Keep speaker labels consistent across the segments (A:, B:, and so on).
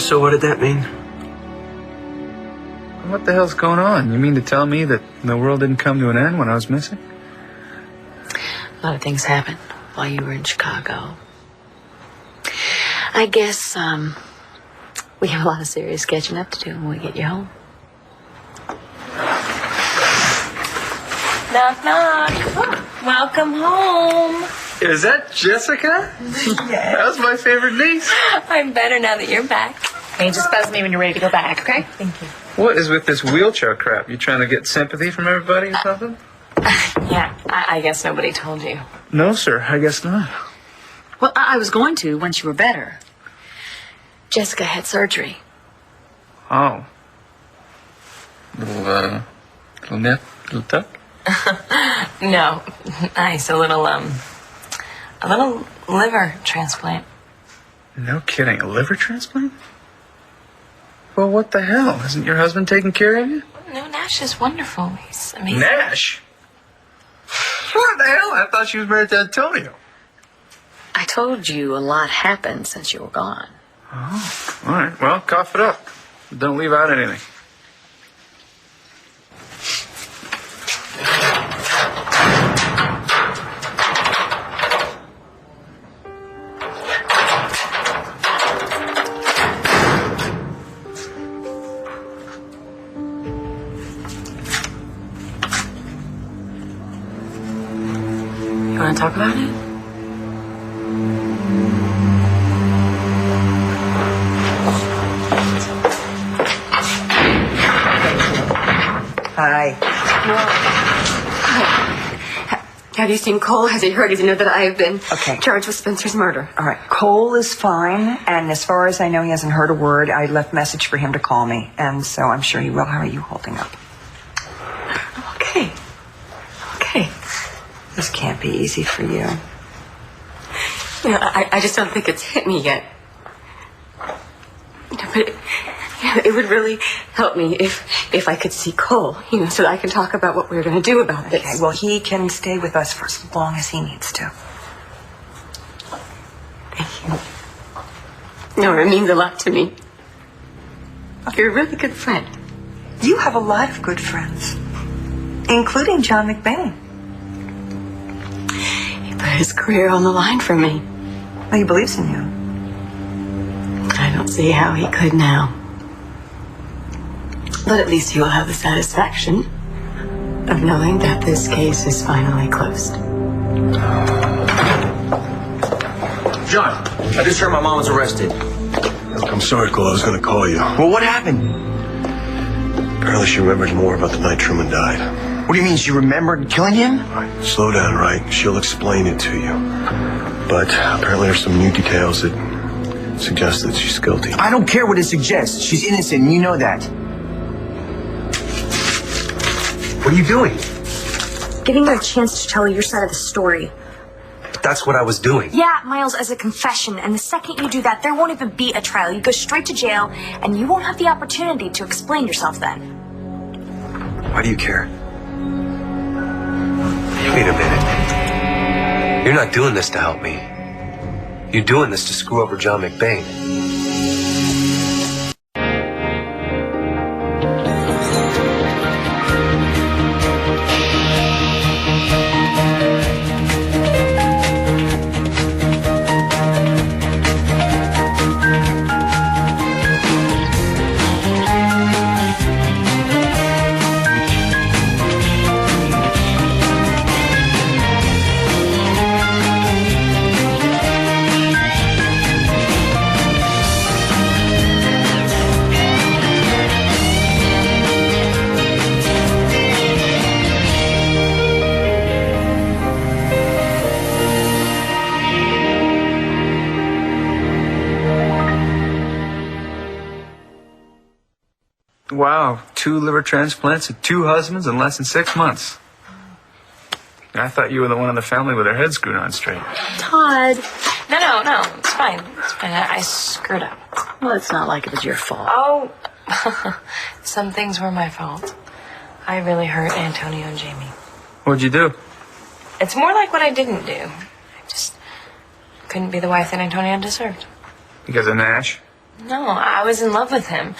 A: So what did that mean?
B: What the hell's going on? You mean to tell me that the world didn't come to an end when I was missing?
C: A lot of things happened while you were in Chicago. I guess, we have a lot of serious catching up to do when we get you home. Knock, knock. Welcome home.
B: Is that Jessica?
C: Yes.
B: That was my favorite niece.
C: I'm better now that you're back.
D: Hey, just buzz me when you're ready to go back, okay? Thank you.
B: What is with this wheelchair crap? You trying to get sympathy from everybody or something?
C: Yeah, I guess nobody told you.
B: No, sir. I guess not.
D: Well, I was going to once you were better.
C: Jessica had surgery.
B: Oh. Little nip? Little tuck?
C: No. Nice. A little liver transplant.
B: No kidding. A liver transplant? Well, what the hell? Isn't your husband taking care of you?
C: No, Nash is wonderful. He's amazing.
B: Nash? What the hell? I thought she was married to Antonio.
C: I told you a lot happened since you were gone.
B: Oh, all right. Well, cough it up. Don't leave out anything.
C: You want to talk about it?
E: Hi.
F: Have you seen Cole? Has he heard? Does he know that I have been
E: Okay.
F: charged with Spencer's murder?
E: All right. Cole is fine, and as far as I know, he hasn't heard a word. I left a message for him to call me, and so I'm sure he will. How are you holding up?
F: Okay. Okay.
E: This can't be easy for you.
F: You know, I just don't think it's hit me yet. You know, but it would really help me if I could see Cole, you know, so that I can talk about what we're going to do about this.
E: Okay, well, he can stay with us for as long as he needs to.
F: Thank you. No, it means a lot to me. You're a really good friend.
E: You have a lot of good friends, including John McBain.
F: He put his career on the line for me.
E: Well, he believes in you.
F: I don't see how he could now. But at least he will have the satisfaction of knowing that this case is finally closed.
A: John, I just heard my mom was arrested.
G: Look, I'm sorry, Cole. I was going to call you.
A: Well, what happened?
G: Apparently she remembers more about the night Truman died.
A: What do you mean? She remembered killing him?
G: All right, slow down, right? She'll explain it to you. But apparently there's some new details that suggest that she's guilty.
A: I don't care what it suggests. She's innocent, and you know that. What are you doing?
H: Giving you a chance to tell your side of the story.
A: That's what I was doing.
H: Yeah, Miles, as a confession. And the second you do that, there won't even be a trial. You go straight to jail, and you won't have the opportunity to explain yourself then.
A: Why do you care? Wait a minute. You're not doing this to help me. You're doing this to screw over John McBain.
B: Wow, 2 liver transplants and 2 husbands in less than 6 months. I thought you were the one in the family with her head screwed on straight.
C: Todd. No, it's fine. It's fine. I screwed up.
F: Well, it's not like it was your fault.
C: Oh, some things were my fault. I really hurt Antonio and Jamie.
B: What'd you do?
C: It's more like what I didn't do. I just couldn't be the wife that Antonio deserved.
B: Because of Nash?
C: No, I was in love with him.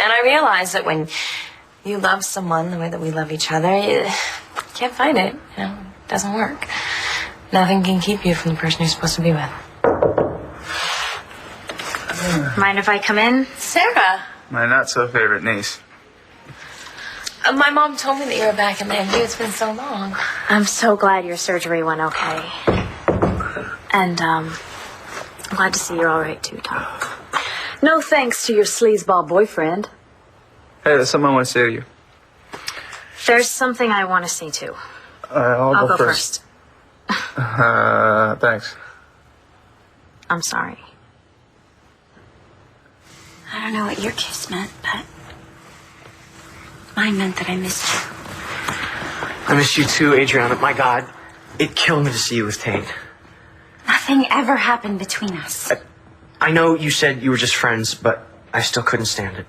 C: And I realized that when you love someone the way that we love each other, you can't fight it. You know, it doesn't work. Nothing can keep you from the person you're supposed to be with.
H: Mind if I come in?
C: Sarah!
B: My not-so-favorite niece.
C: My mom told me that you were back in the MD. It's been so long.
H: I'm so glad your surgery went okay. And, I'm glad to see you're all right, too, Tom. No thanks to your sleazeball boyfriend.
B: Hey, there's something I want to say to you.
H: There's something I want to say, too.
B: I'll go first. Thanks.
H: I'm sorry.
F: I don't know what your kiss meant, but mine meant that I missed you.
I: I miss you too, Adriana. My God, it killed me to see you with Tate.
F: Nothing ever happened between us.
I: I know you said you were just friends, but I still couldn't stand it.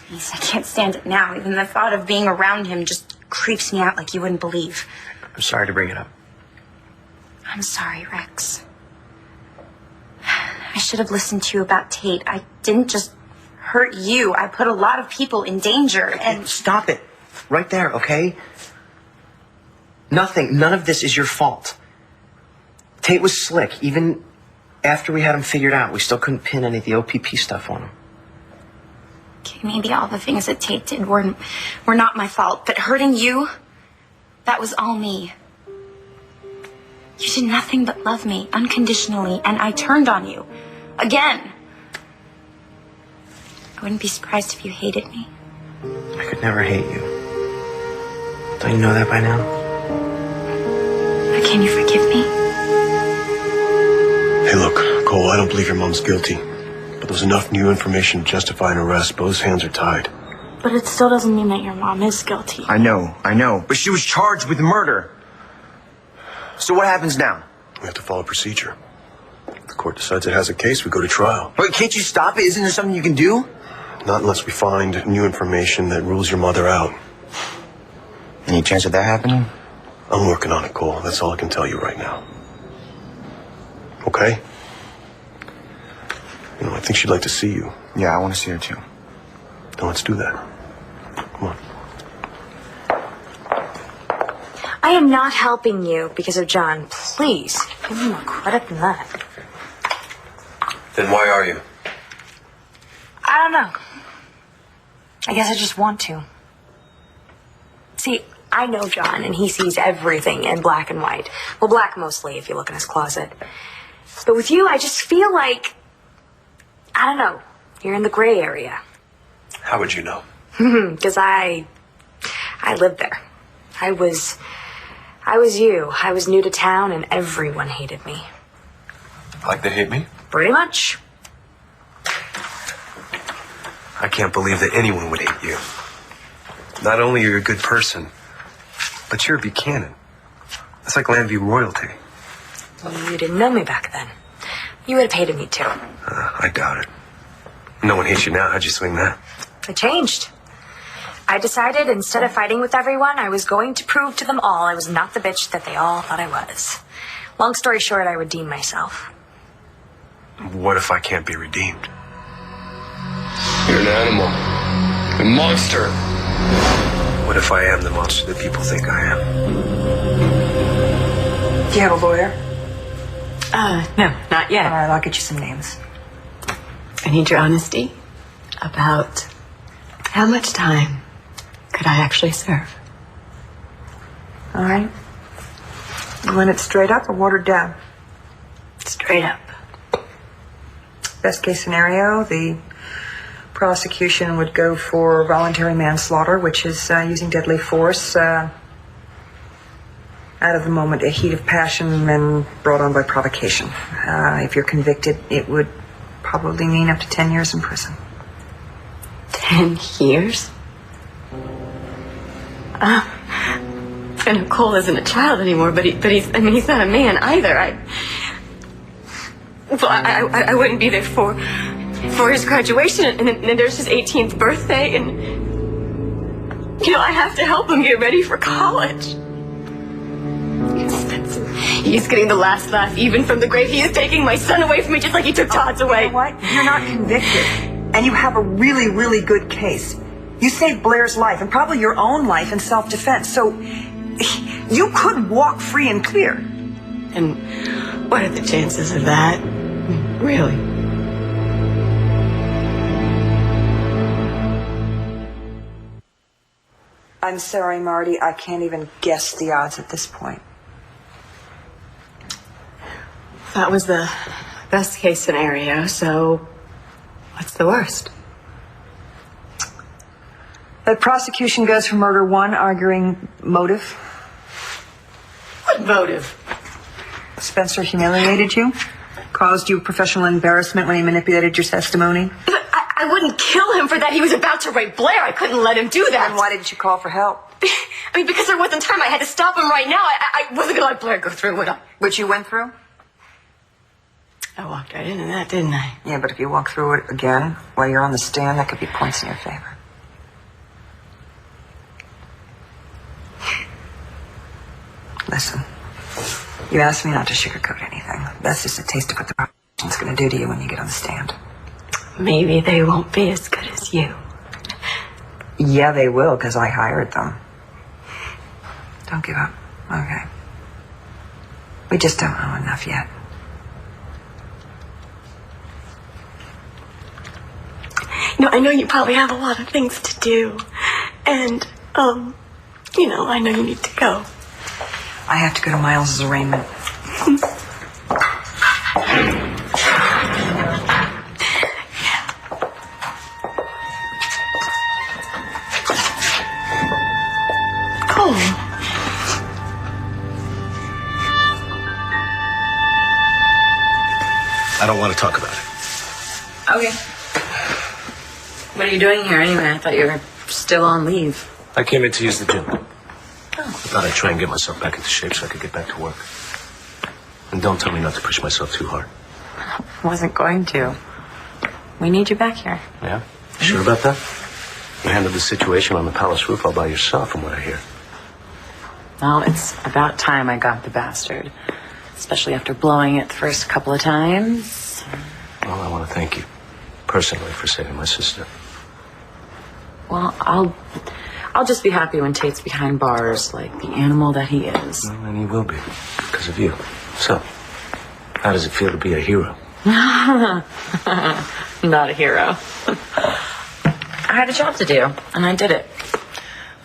F: Please, I can't stand it now. Even the thought of being around him just creeps me out like you wouldn't believe.
I: I'm sorry to bring it up.
F: I'm sorry, Rex. I should have listened to you about Tate. I didn't just hurt you. I put a lot of people in danger, and...
I: Stop it. Right there, okay? None of this is your fault. Tate was slick. Even after we had him figured out, we still couldn't pin any of the OPP stuff on him.
F: Okay, maybe all the things that Tate did were not my fault, but hurting you, that was all me. You did nothing but love me unconditionally, and I turned on you. Again. I wouldn't be surprised if you hated me.
I: I could never hate you. Don't you know that by now?
F: But can you forgive me?
G: Hey, look, Cole, I don't believe your mom's guilty. But there's enough new information to justify an arrest. Both hands are tied.
H: But it still doesn't mean that your mom is guilty.
J: I know. But she was charged with murder. So what happens now?
G: We have to follow procedure. If the court decides it has a case, we go to trial.
J: But can't you stop it? Isn't there something you can do?
G: Not unless we find new information that rules your mother out.
J: Any chance of that happening?
G: I'm working on it, Cole. That's all I can tell you right now. Okay? You know, I think she'd like to see you.
J: Yeah, I want to see her too.
G: Then let's do that. Come on.
H: I am not helping you because of John. Please, give me more credit than that.
A: Then why are you?
H: I don't know. I guess I just want to. See, I know John, and he sees everything in black and white. Well, black mostly, if you look in his closet. But with you, I just feel like, I don't know, you're in the gray area.
A: How would you know?
H: Because I lived there. I was you. I was new to town, and everyone hated me.
A: Like they hate me?
H: Pretty much.
A: I can't believe that anyone would hate you. Not only are you a good person, but you're a Buchanan. That's like Landview royalty.
H: You didn't know me back then. You would have hated me too.
A: I doubt it. No one hates you now. How'd you swing that?
H: I changed. I decided instead of fighting with everyone, I was going to prove to them all I was not the bitch that they all thought I was. Long story short, I redeemed myself.
A: What if I can't be redeemed?
K: You're an animal. A monster.
A: What if I am the monster that people think I am?
E: Do you have a lawyer?
F: No, not yet.
E: All right, I'll get you some names.
F: I need your honesty about how much time could I actually serve?
E: All right. You want it straight up or watered down?
F: Straight up.
E: Best case scenario, the prosecution would go for voluntary manslaughter, which is using deadly force out of the moment, a heat of passion, and brought on by provocation. If you're convicted, it would probably mean up to 10 years in prison.
F: 10 years? I know Cole isn't a child anymore, but he's not a man either. I wouldn't be there for his graduation, and then there's his 18th birthday, and I have to help him get ready for college. He's getting the last laugh even from the grave. He is taking my son away from me just like he took Todd's away.
E: You know what? You're not convicted. And you have a really, really good case. You saved Blair's life and probably your own life in self-defense. So you could walk free and clear.
H: And what are the chances of that? Really?
E: I'm sorry, Marty. I can't even guess the odds at this point.
H: That was the best case scenario, so what's the worst?
E: The prosecution goes for murder 1, arguing motive.
H: What motive?
E: Spencer humiliated you, caused you professional embarrassment when he manipulated your testimony.
F: But I wouldn't kill him for that. He was about to rape Blair. I couldn't let him do that.
E: Then why didn't you call for help?
F: I mean, because there wasn't time. I had to stop him right now. I wasn't going to let Blair go through with it.
E: Which you went through?
H: I walked right into that, didn't I?
E: Yeah, but if you walk through it again while you're on the stand, that could be points in your favor. Listen, you asked me not to sugarcoat anything. That's just a taste of what the prosecution's going to do to you when you get on the stand.
H: Maybe they won't be as good as you.
E: Yeah, they will, because I hired them. Don't give up. Okay. We just don't know enough yet.
H: You know, I know you probably have a lot of things to do. And, you know, I know you need to go.
E: I have to go to Miles's arraignment.
G: I don't want to talk about it.
D: Okay. What are you doing here anyway? I thought you were still on leave.
G: I came in to use the gym. I thought I'd try and get myself back into shape so I could get back to work. And don't tell me not to push myself too hard.
D: I wasn't going to. We need you back here.
G: Yeah? You sure about that? You handled the situation on the palace roof all by yourself, from what I hear.
D: Well, it's about time I got the bastard. Especially after blowing it the first couple of times.
G: Well, I want to thank you, personally, for saving my sister.
D: Well, I'll just be happy when Tate's behind bars, like the animal that he is.
G: Well, and he will be, because of you. So, how does it feel to be a hero?
D: Not a hero. I had a job to do, and I did it.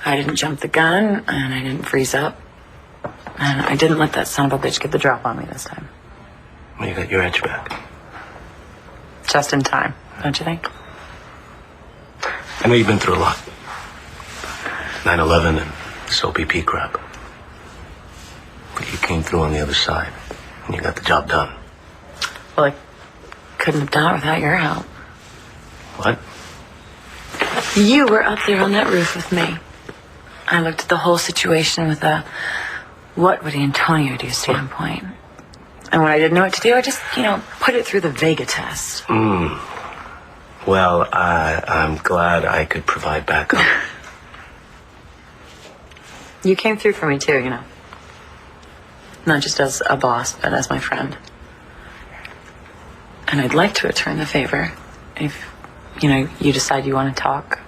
D: I didn't jump the gun, and I didn't freeze up. And I didn't let that son of a bitch get the drop on me this time.
G: Well, you got your edge back.
D: Just in time, don't you think?
G: I know you've been through a lot. 9/11 and this OPP crap. But you came through on the other side, and you got the job done.
D: Well, I couldn't have done it without your help.
G: What?
D: You were up there on that roof with me. I looked at the whole situation with a what would Antonio do standpoint. And when I didn't know what to do, I just, put it through the Vega test.
G: Well, I'm glad I could provide backup.
D: You came through for me too, Not just as a boss, but as my friend. And I'd like to return the favor if, you decide you want to talk.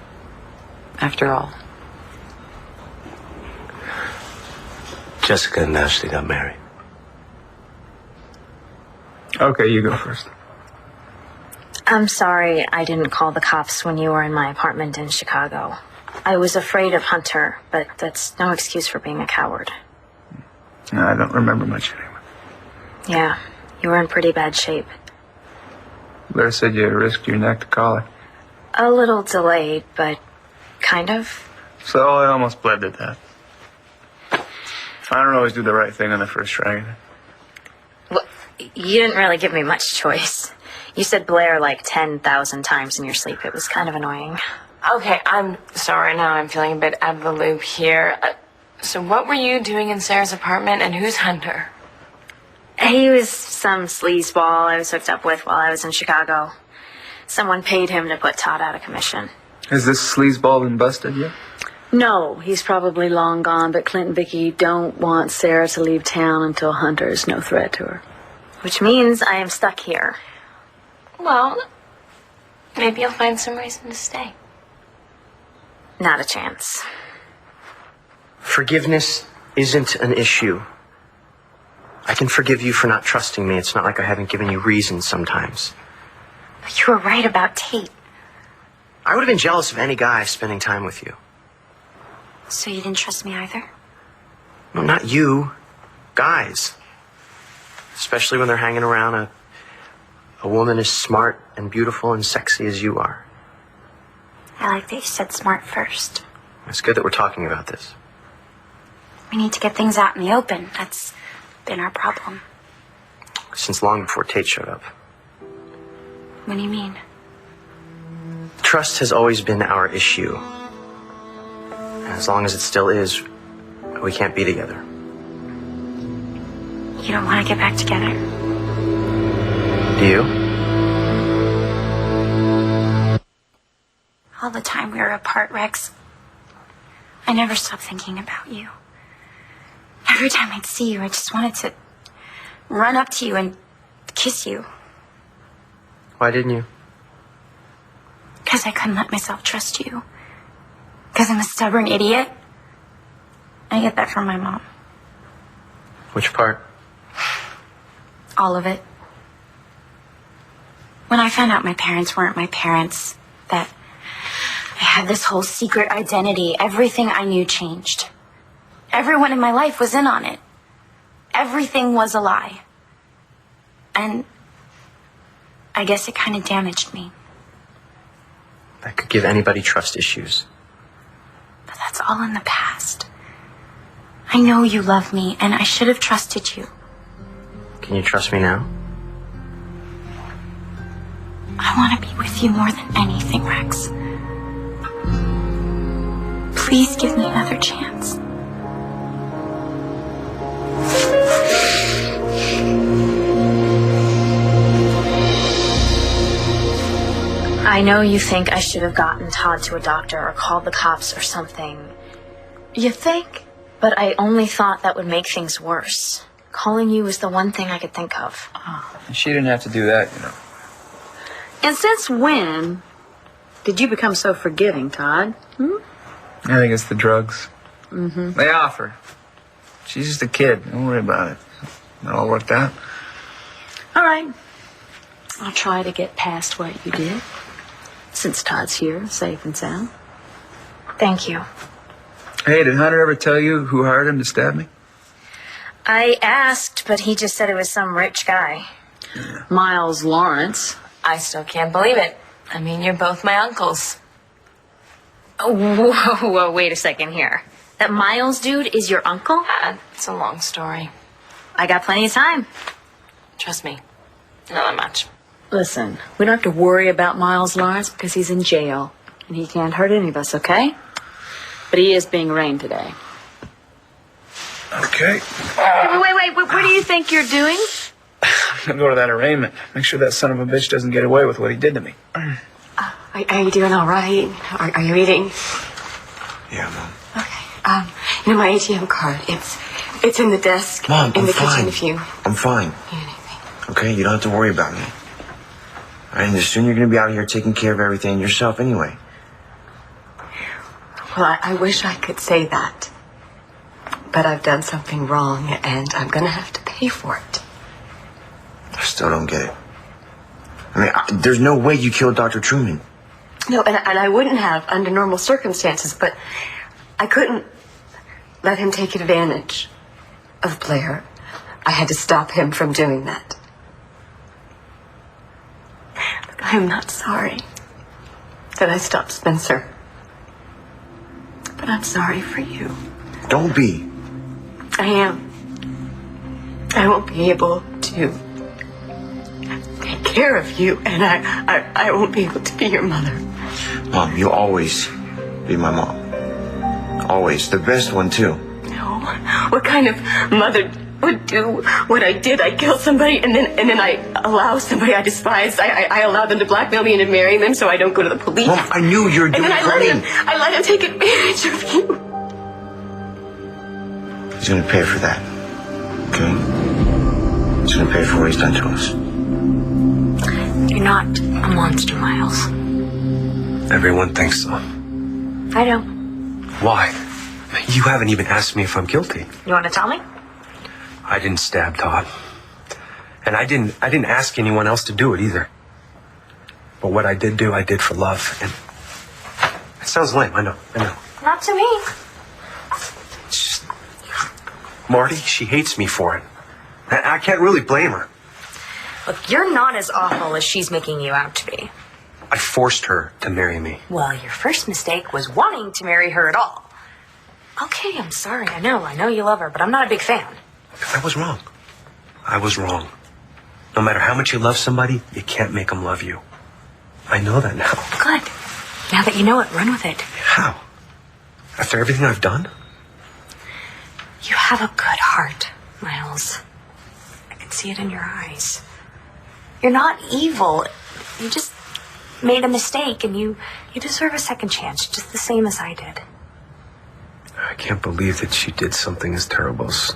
D: After all.
G: Jessica and Ashley got married.
B: Okay, you go first.
C: I'm sorry I didn't call the cops when you were in my apartment in Chicago. I was afraid of Hunter, but that's no excuse for being a coward.
B: No, I don't remember much anyway.
C: Yeah, you were in pretty bad shape.
B: Blair said you risked your neck to call her.
C: A little delayed, but kind of.
B: So I almost bled to death. I don't always do the right thing on the first try either.
C: Well, you didn't really give me much choice. You said Blair like 10,000 times in your sleep. It was kind of annoying.
L: Okay, I'm sorry. Now I'm feeling a bit out of the loop here. So what were you doing in Sarah's apartment, and who's Hunter?
C: He was some sleazeball I was hooked up with while I was in Chicago. Someone paid him to put Todd out of commission.
B: Has this sleazeball been busted yet?
D: No, he's probably long gone, but Clint and Vicky don't want Sarah to leave town until Hunter is no threat to her. Which means I am stuck here.
C: Well, maybe you'll find some reason to stay.
D: Not a chance.
I: Forgiveness isn't an issue. I can forgive you for not trusting me. It's not like I haven't given you reasons sometimes.
F: But you were right about Tate.
I: I would have been jealous of any guy spending time with you.
F: So you didn't trust me either?
I: No, not you. Guys. Especially when they're hanging around a woman as smart and beautiful and sexy as you are.
F: I like that you said smart first.
I: It's good that we're talking about this.
F: We need to get things out in the open. That's been our problem.
I: Since long before Tate showed up.
F: What do you mean?
I: Trust has always been our issue. And as long as it still is, we can't be together.
F: You don't want to get back together?
I: Do you?
F: All the time we were apart, Rex, I never stopped thinking about you. Every time I'd see you, I just wanted to run up to you and kiss you.
I: Why didn't you?
F: Because I couldn't let myself trust you. Because I'm a stubborn idiot. I get that from my mom.
I: Which part?
F: All of it. When I found out my parents weren't my parents, that I had this whole secret identity, everything I knew changed. Everyone in my life was in on it. Everything was a lie. And I guess it kind of damaged me.
I: That could give anybody trust issues.
F: But that's all in the past. I know you love me, and I should have trusted you.
I: Can you trust me now?
F: I want to be with you more than anything, Rex. Please give me another chance.
D: I know you think I should have gotten Todd to a doctor or called the cops or something. You think? But I only thought that would make things worse. Calling you was the one thing I could think of.
B: She didn't have to do that, you know.
D: And since when did you become so forgiving, Todd?
B: I think it's the drugs.
D: Mm-hmm.
B: They offer. She's just a kid. Don't worry about it. It all worked out.
D: All right. I'll try to get past what you did. Since Todd's here, safe and sound. Thank you.
B: Hey, did Hunter ever tell you who hired him to stab me?
D: I asked, but he just said it was some rich guy.
B: Yeah.
D: Miles Lawrence.
C: I still can't believe it. I mean, you're both my uncles.
D: Oh, whoa, wait a second here. That Miles dude is your uncle?
C: It's a long story.
D: I got plenty of time.
C: Trust me, not that much.
D: Listen, we don't have to worry about Miles Lawrence because he's in jail. And he can't hurt any of us, okay? But he is being arraigned today.
B: Okay.
D: Wait, what do you think you're doing?
B: I'm gonna go to that arraignment. Make sure that son of a bitch doesn't get away with what he did to me.
H: Are you doing all right? Are you eating?
G: Yeah, Mom.
H: Okay. You know my ATM card. It's in the desk.
G: Mom,
H: in
G: I'm
H: the
G: fine.
H: kitchen if you
G: I'm fine.
H: need anything.
G: Okay, you don't have to worry about me. All right, and soon you're gonna be out here taking care of everything yourself anyway.
H: Well, I wish I could say that. But I've done something wrong, and I'm gonna have to pay for it.
G: I still don't get it. I mean, there's no way you killed Dr. Truman.
H: No, and I wouldn't have under normal circumstances, but I couldn't let him take advantage of Blair. I had to stop him from doing that. Look, I'm not sorry that I stopped Spencer. But I'm sorry for you.
G: Don't be.
H: I am. I won't be able to take care of you, and I won't be able to be your mother.
G: Mom, you'll always be my mom. Always. The best one, too.
H: No. What kind of mother
M: would do what I did. I kill somebody and then I allow somebody I despise. I allow them to blackmail me into marrying them so I don't go to the police.
J: Mom, I knew you were doing
M: And then
J: great.
M: I let him take advantage of you.
J: He's gonna pay for that. Okay? He's gonna pay for what he's done to us.
H: You're not a monster, Miles.
A: Everyone thinks so.
H: I know.
A: Why? You haven't even asked me if I'm guilty.
H: You want to tell me?
A: I didn't stab Todd. And I didn't ask anyone else to do it either. But what I did do, I did for love. And it sounds lame, I know.
H: Not to me.
A: It's just, Marty, she hates me for it. And I can't really blame her.
H: Look, you're not as awful as she's making you out to be.
A: I forced her to marry me.
H: Well, your first mistake was wanting to marry her at all. Okay, I'm sorry. I know you love her, but I'm not a big fan.
A: I was wrong. I was wrong. No matter how much you love somebody, you can't make them love you. I know that now.
H: Good. Now that you know it, run with it.
A: How? After everything I've done?
H: You have a good heart, Miles. I can see it in your eyes. You're not evil. You just made a mistake, and you deserve a second chance, just the same as I did.
A: I can't believe that she did something as terrible as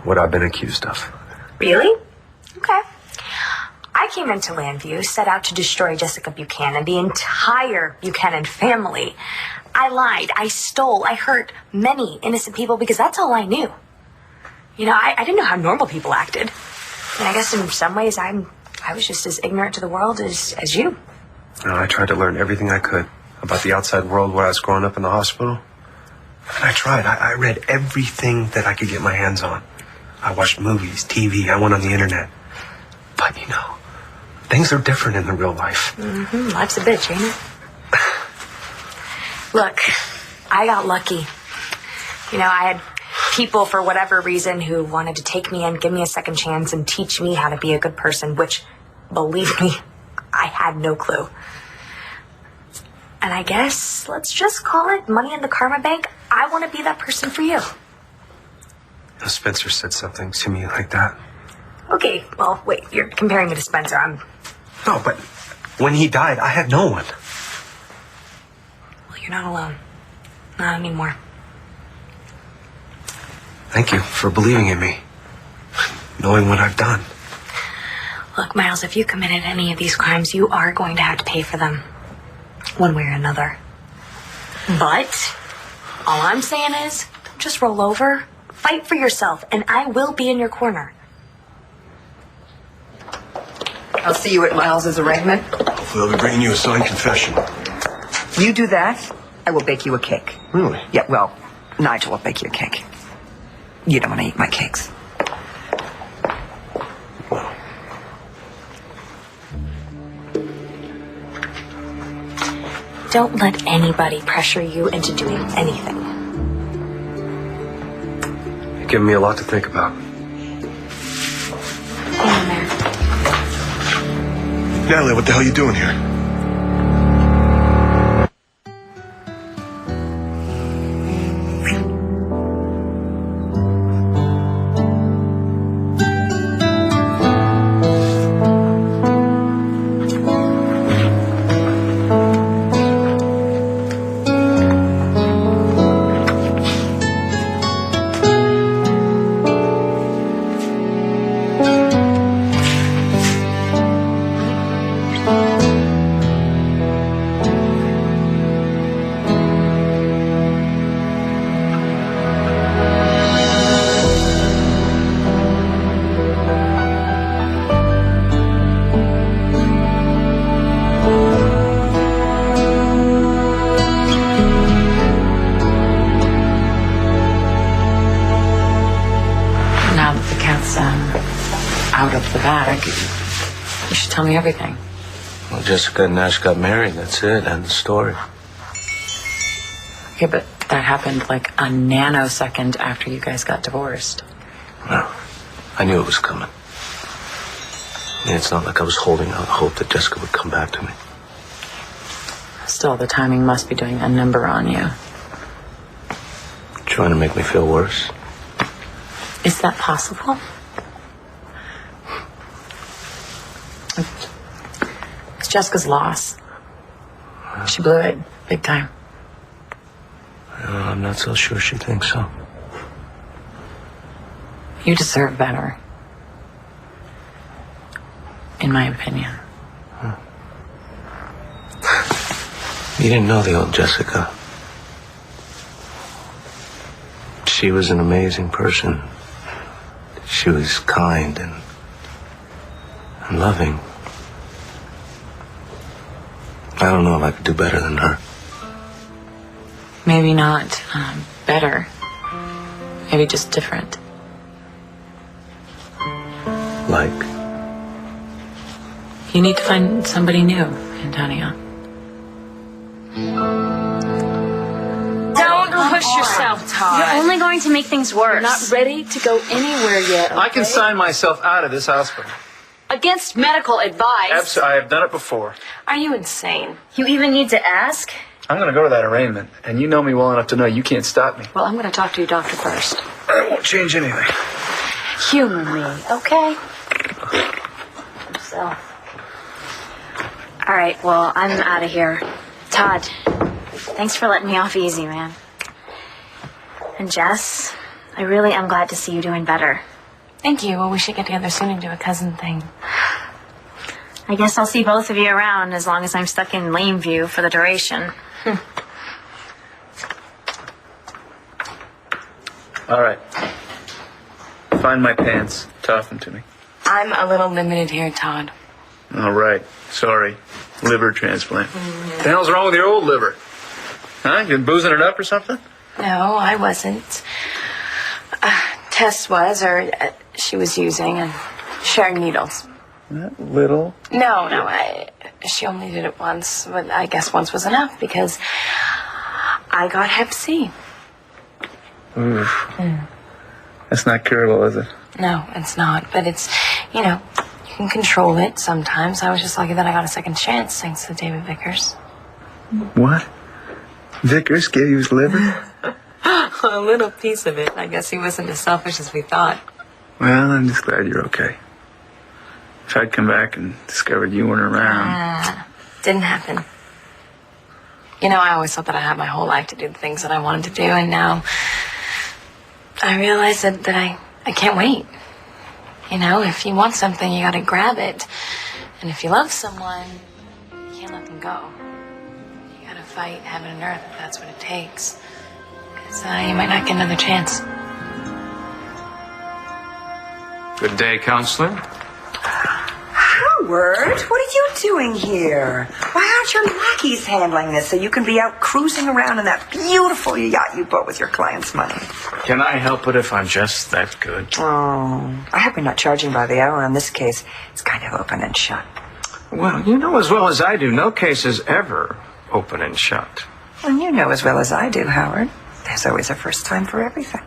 A: what I've been accused of.
H: Really? Okay. I came into Landview, set out to destroy Jessica Buchanan, the entire Buchanan family. I lied, I stole, I hurt many innocent people because that's all I knew. You know, I didn't know how normal people acted. And I guess in some ways I was just as ignorant to the world as you.
A: I tried to learn everything I could about the outside world while I was growing up in the hospital. And I tried. I read everything that I could get my hands on. I watched movies, TV, I went on the internet. But, you know, things are different in the real life.
H: Mm-hmm. Life's a bitch, ain't it? Look, I got lucky. You know, I had people, for whatever reason, who wanted to take me in, give me a second chance, and teach me how to be a good person, which, believe me, I had no clue. And I guess, let's just call it money in the karma bank. I want to be that person for you.
A: Spencer said something to me like that.
H: Okay, well, wait, you're comparing me to Spencer.
A: No, but when he died, I had no one.
H: Well, you're not alone. Not anymore.
A: Thank you for believing in me. Knowing what I've done.
H: Look, Miles, if you committed any of these crimes, you are going to have to pay for them. One way or another. But all I'm saying is, don't just roll over. Fight for yourself, and I will be in your corner.
E: I'll see you at Miles's arraignment.
G: Hopefully they'll be bringing you a signed confession.
E: You do that, I will bake you a cake.
G: Really?
E: Yeah, well, Nigel will bake you a cake. You don't want to eat my cakes.
H: Don't let anybody pressure you into doing anything.
A: You're giving me a lot to think about.
H: Hang in there.
G: Natalie, what the hell are you doing here?
D: Out of the bag. You should tell me everything.
I: Well, Jessica and Nash got married. That's it. End of story.
D: Okay, but that happened like a nanosecond after you guys got divorced.
I: No, I knew it was coming. And it's not like I was holding out hope that Jessica would come back to me.
D: Still, the timing must be doing a number on you.
I: Trying to make me feel worse.
D: Is that possible? It's Jessica's loss. She blew it big time.
I: I'm not so sure she thinks so.
D: You deserve better. In my opinion.
I: You didn't know the old Jessica. She was an amazing person. She was kind and loving. I don't know if I could do better than her.
D: Maybe not better. Maybe just different.
I: Like?
D: You need to find somebody new, Antonio.
C: Don't push yourself, Todd.
F: You're only going to make things worse.
C: You're not ready to go anywhere yet. Okay?
B: I can sign myself out of this hospital.
C: Against medical advice.
B: Absolutely. I have done it before.
C: Are you insane?
F: You even need to ask?
B: I'm going to go to that arraignment, and you know me well enough to know you can't stop me.
C: Well, I'm going to talk to your doctor first.
B: I won't change anything.
C: Humor me, okay? So.
F: All right, well, I'm out of here. Todd, thanks for letting me off easy, man. And Jess, I really am glad to see you doing better.
C: Thank you. Well, we should get together soon and do a cousin thing.
F: I guess I'll see both of you around as long as I'm stuck in Lameview for the duration.
B: All right. Find my pants. Toss them to me.
C: I'm a little limited here, Todd.
B: All right. Sorry. Liver transplant. What the hell's wrong with your old liver? Huh? You been boozing it up or something?
C: No, I wasn't. Tess was, or she was using and sharing needles.
B: That little?
C: No, she only did it once, but I guess once was enough because I got Hep C.
B: Oof. That's not curable, is it?
C: No, it's not, but it's, you can control it sometimes. I was just lucky that I got a second chance thanks to David Vickers.
B: What? Vickers gave you his liver?
C: A little piece of it. I guess he wasn't as selfish as we thought.
B: Well, I'm just glad you're okay. If I'd come back and discovered you weren't around...
C: Didn't happen. I always thought that I had my whole life to do the things that I wanted to do, and now I realize that I can't wait. If you want something, you gotta grab it. And if you love someone, you can't let them go. You gotta fight heaven and earth if that's what it takes. Because you might not get another chance.
B: Good day, counselor.
E: Howard, what are you doing here? Why aren't your lackeys handling this so you can be out cruising around in that beautiful yacht you bought with your client's money?
I: Can I help it if I'm just that good?
E: Oh, I hope you're not charging by the hour on this case. It's kind of open and shut.
I: Well, you know as well as I do, no case is ever open and shut.
E: And you know as well as I do, Howard. There's always a first time for everything.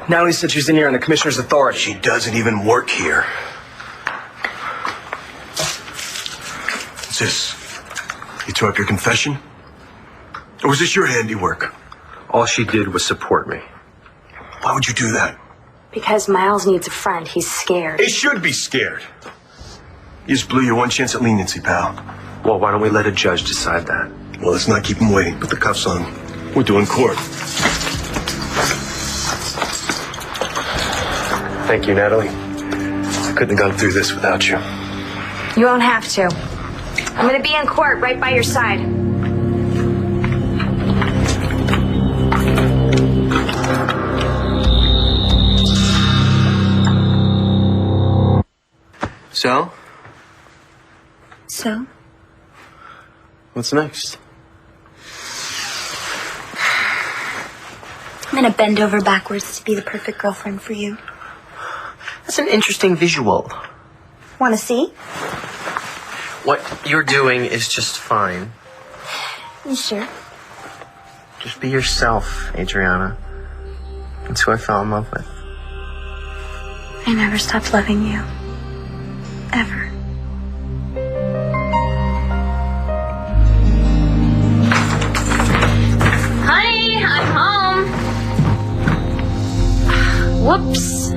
A: Natalie said she's in here on the commissioner's authority.
G: She doesn't even work here. What's this? You tore up your confession? Or was this your handiwork?
A: All she did was support me.
G: Why would you do that?
F: Because Miles needs a friend. He's scared.
G: He should be scared. You just blew your one chance at leniency, pal.
A: Well, why don't we let a judge decide that?
G: Well, let's not keep him waiting. Put the cuffs on him. We're doing court.
A: Thank you, Natalie. I couldn't have gone through this without you.
F: You won't have to. I'm going to be in court right by your side.
I: So?
F: So?
I: What's next?
F: I'm going to bend over backwards to be the perfect girlfriend for you.
I: That's an interesting visual.
F: Want to see?
I: What you're doing is just fine.
F: You sure?
I: Just be yourself, Adriana. That's who I fell in love with.
F: I never stopped loving you. Ever. Honey, I'm home. Whoops.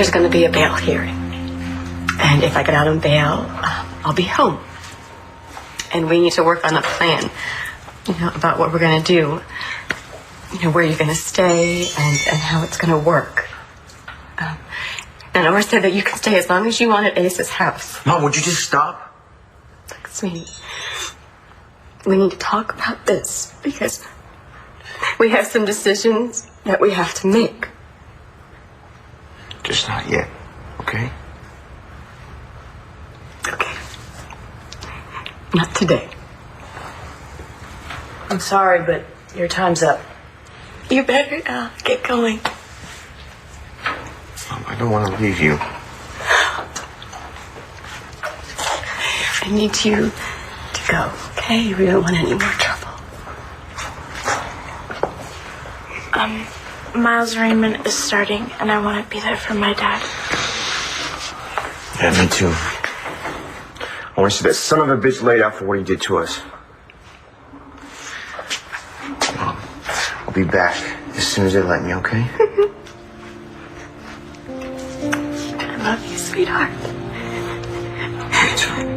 M: there's going to be a bail hearing. And if I get out on bail, I'll be home. And we need to work on a plan, about what we're going to do. Where you're going to stay and how it's going to work. And Nora said that you can stay as long as you want at Ace's house.
I: Mom, would you just stop?
M: Sweetie, we need to talk about this because we have some decisions that we have to make.
I: Just not yet, okay?
M: Okay. Not today.
L: I'm sorry, but your time's up.
M: You better get going.
I: Mom, I don't want to leave you.
M: I need you to go, okay? We don't want any more trouble.
F: Miles' arraignment is starting, and I want to be there for my dad.
I: Yeah, me too. I want to see that son of a bitch laid out for what he did to us. Mom, I'll be back as soon as they let me, okay?
M: I love you, sweetheart.
I: Me too.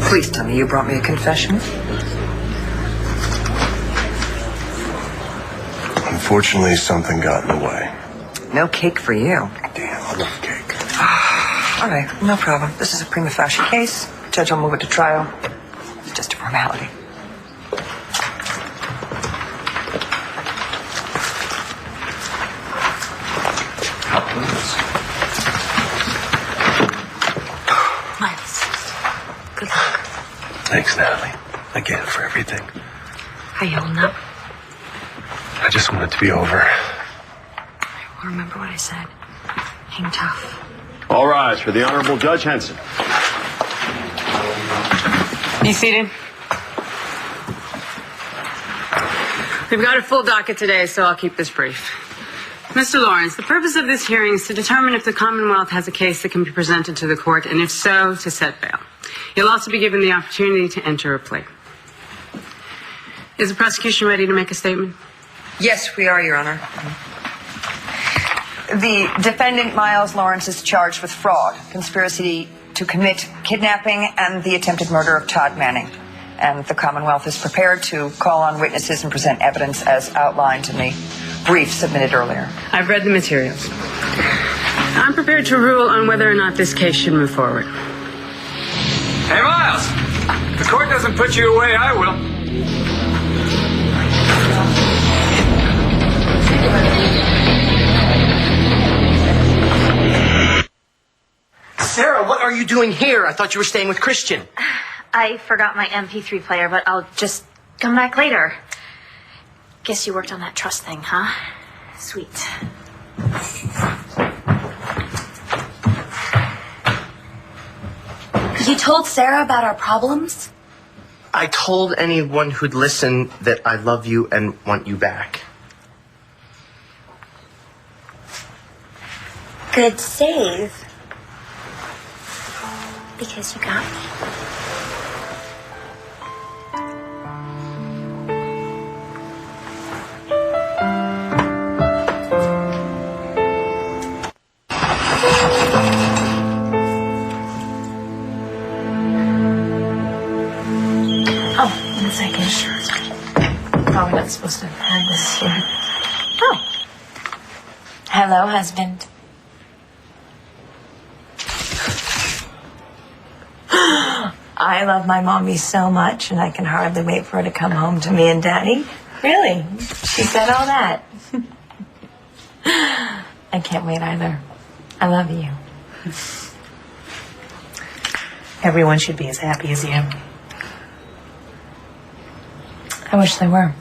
E: Please tell me you brought me a confession.
G: Unfortunately, something got in the way.
E: No cake for you.
G: Damn, I love cake.
E: All right, no problem. This is a prima facie case. Judge will move it to trial. It's just a formality. Miles, good luck.
A: Thanks, Natalie. Again, for everything.
E: How you holding up?
A: I just want it to be over.
E: Well, remember what I said. Hang tough.
N: All rise for the Honorable Judge Henson.
D: Be seated. We've got a full docket today, so I'll keep this brief. Mr. Lawrence, the purpose of this hearing is to determine if the Commonwealth has a case that can be presented to the court, and if so, to set bail. You'll also be given the opportunity to enter a plea. Is the prosecution ready to make a statement?
E: Yes, we are, Your Honor. The defendant, Miles Lawrence, is charged with fraud, conspiracy to commit kidnapping, and the attempted murder of Todd Manning. And the Commonwealth is prepared to call on witnesses and present evidence as outlined in the brief submitted earlier.
D: I've read the materials. I'm prepared to rule on whether or not this case should move forward.
B: Hey, Miles! If the court doesn't put you away, I will.
I: Sarah, what are you doing here? I thought you were staying with Christian.
F: I forgot my MP3 player, but I'll just come back later. Guess you worked on that trust thing, huh? Sweet. You told Sarah about our problems?
I: I told anyone who'd listen that I love you and want you back.
F: Good save. Because you got me.
C: Oh, 1 second. Sure. Probably not supposed to have had this here. Oh. Hello, husband. I love my mommy so much, and I can hardly wait for her to come home to me and Daddy. Really? She said all that. I can't wait either. I love you.
H: Everyone should be as happy as you.
C: I wish they were.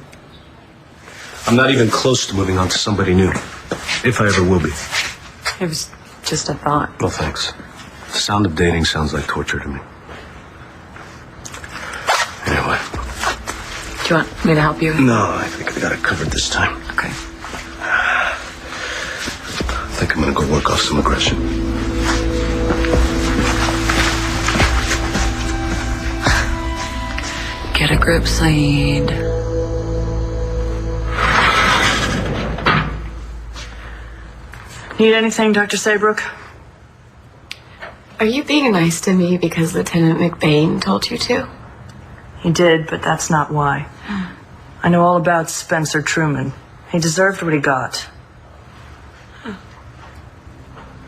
A: I'm not even close to moving on to somebody new. If I ever will be.
D: It was just a thought.
A: No thanks. The sound of dating sounds like torture to me. Anyway,
D: Do you want me to help you?
G: No, I think I got it covered this time.
D: Okay.
G: I think I'm gonna go work off some aggression.
D: Get a grip, Saeed.
O: Need anything, Dr. Saybrook?
M: Are you being nice to me because Lieutenant McBain told you to?
O: He did, but that's not why. I know all about Spencer Truman. He deserved what he got.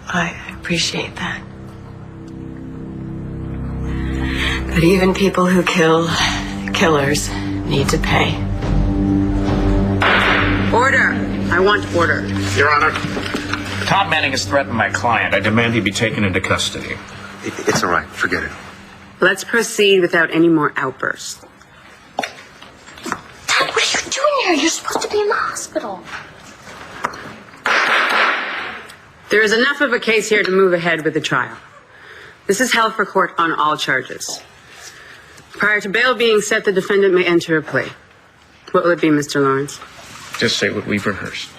M: I appreciate that. But even people who kill killers need to pay.
P: Order! I want order.
Q: Your Honor, Todd Manning has threatened my client. I demand he be taken into custody.
J: It's all right. Forget it.
P: Let's proceed without any more outbursts.
F: Dad, what are you doing here? You're supposed to be in the hospital.
P: There is enough of a case here to move ahead with the trial. This is held for court on all charges. Prior to bail being set, the defendant may enter a plea. What will it be, Mr. Lawrence?
Q: Just say what we've rehearsed.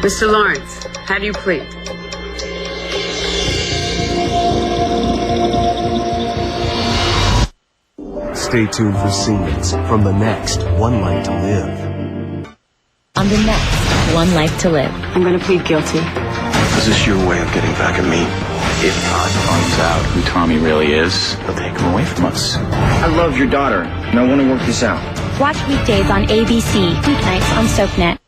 P: Mr. Lawrence, how do you plead?
R: Stay tuned for scenes from the next One Life to Live.
S: On the next One Life to Live.
P: I'm going to plead guilty.
G: Is this your way of getting back at me?
Q: If Todd finds out who Tommy really is, he'll take him away from us.
J: I love your daughter, and I want to work this out.
S: Watch weekdays on ABC, weeknights on SoapNet.